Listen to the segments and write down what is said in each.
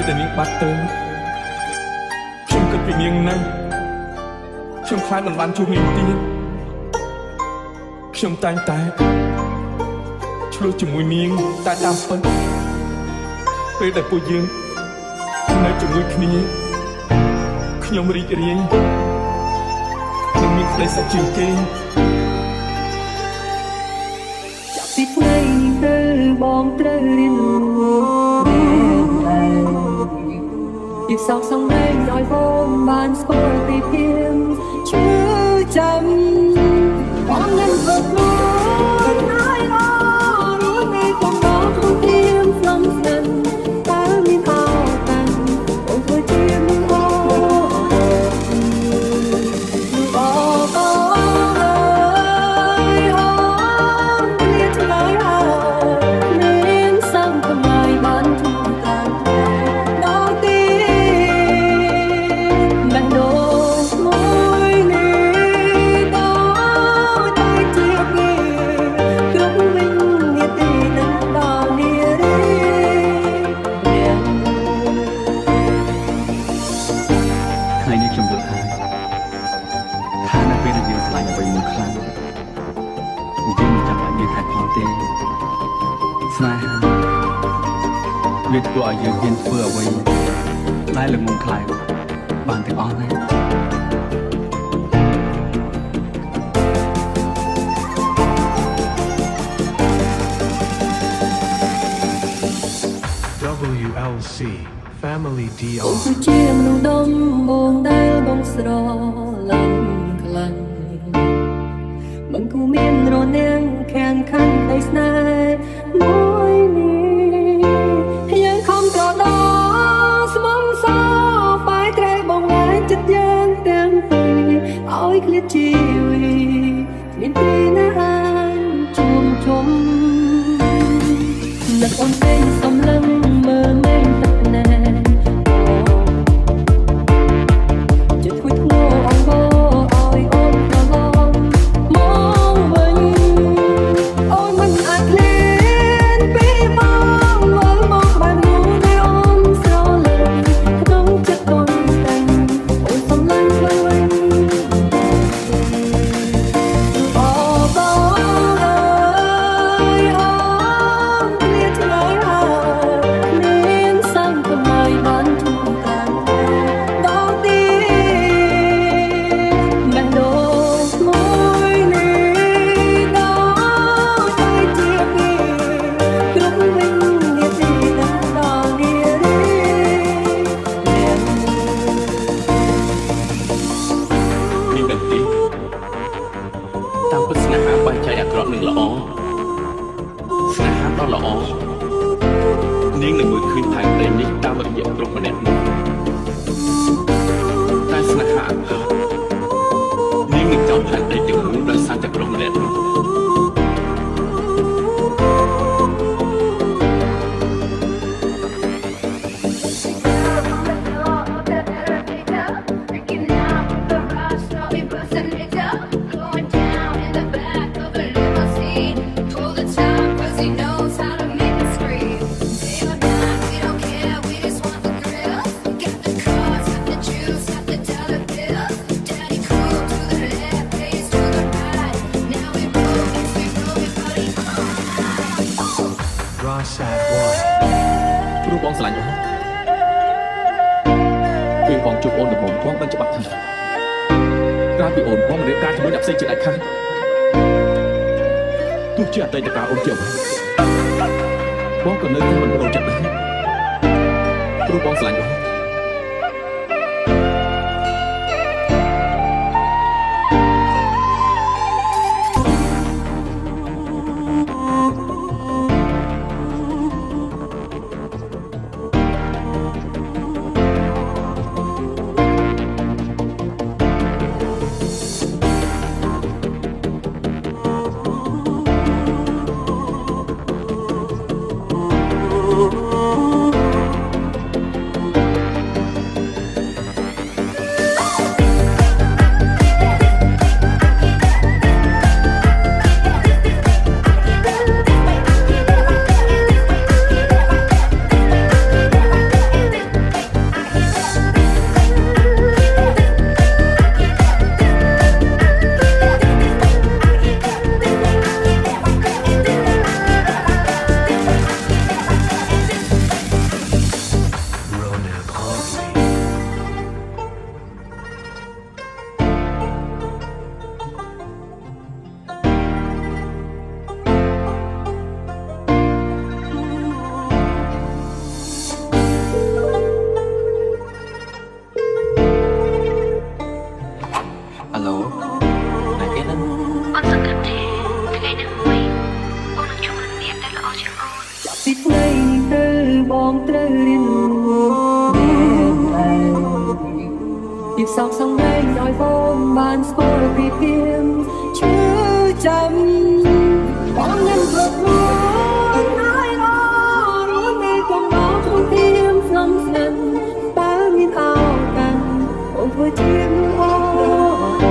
แต่នាងបាត់ទៅខ្ញុំគិតពីនាងណាស់ខ្ញុំខ្លាចមិនបានជួបនាងទៀតខ្ញុំតែងតែឆ្លោះជាមួយនាងតែតាមពិតពេលដែលពួកយើងនៅជាមួយគ្នាខ្ញុំរីករាយនឹងមានក្តីសុខជាងគេចាប់ពីថ្ងៃនេះទៅបងត្រូវរៀនពីសោកសង្រេងឲ្យបងបានស្គាល់ពីភៀមឈឺចាំបងនឹងធ្វើខ្លួនឲ្យររួននៃបងមកខ្លួនភៀមស្លំស្និនតើមានអោតាំងបងធ្វើជានឹងអូវាធ្វើឲ្យយើងហ៊ានធ្វើអ្វីដែលល្ងងខ្លាំងបានទាំងអស់ណា WLC Family DR អូគឺជាមនុស្សដំបងដែលបងស្រឡាញ់ខ្លាំងមិនគូមានរនាំងខាងខាងក្តីស្នេហ៍មួយនេះយើងខំត្រដោស្មុំសោបាយត្រែបងឯងចិត្តយើងទាំងពីរឲ្យឃ្លាតជីវីមានទីណាអានជួមជុំនឹកអូនពេញសំឡឹងមើលមេឃទឹកណែចិត្តគួយធ្ងរអង្វរឲ្យអូនប្រឡំមកវិញអូនមិនអាចឃ្លានពីបងមើលមកបាននោះដែលអូនស្រលាញ់ក្នុងចិត្តអូនតែអូនសំឡាញ់វិញអូបងអើយអូនឃ្លាតឆ្ងាយហើយសាំកំឡៃបានជួបกันដងទីបេះដូងមួយនេះដល់តែជាពីគ្រប់វិញនាទីដល់នារីនាងដឹងទេតាមពិតស្នេហាបែងចែកអាក្រក់និងល្អស្នេហាដ៏ល្អនាងនឹងមើលឃើញផែនដីនេះតាមរយៈក្រុមម្នាក់នោះតែស្នេហាអាក្រក់នាងនឹងចោលផែនដីទាំងមូលដោយសារតែក្រុមម្នាក់នោះព្រោះបងស្រឡាញ់អូនពេលបងជួបអូនដំបូងបងដឹងច្បាស់ថាក្រៅពីអូនបងមិនរៀបការជាមួយអ្នកផ្សេងជាដាច់ខាតទោះជាអតីតកាលអូនជាអ្វីបងក៏នៅតែមិនប្រោចិត្តដែរព្រោះបងស្រឡាញ់អូន បងត្រូវរៀនមានតែពីសោកសង្រេងឲ្យបងបានស្គាល់ពីព្រៀមឈឺចាំបងនឹងប្រកួតហើយរស់នៅកុំមកខ្លួនទៀមស្លំស្និនបើមានអោកាន់បងធ្វើជាមនុស្ស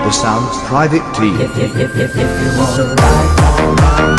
The Sounds Private Team. If you wanna ride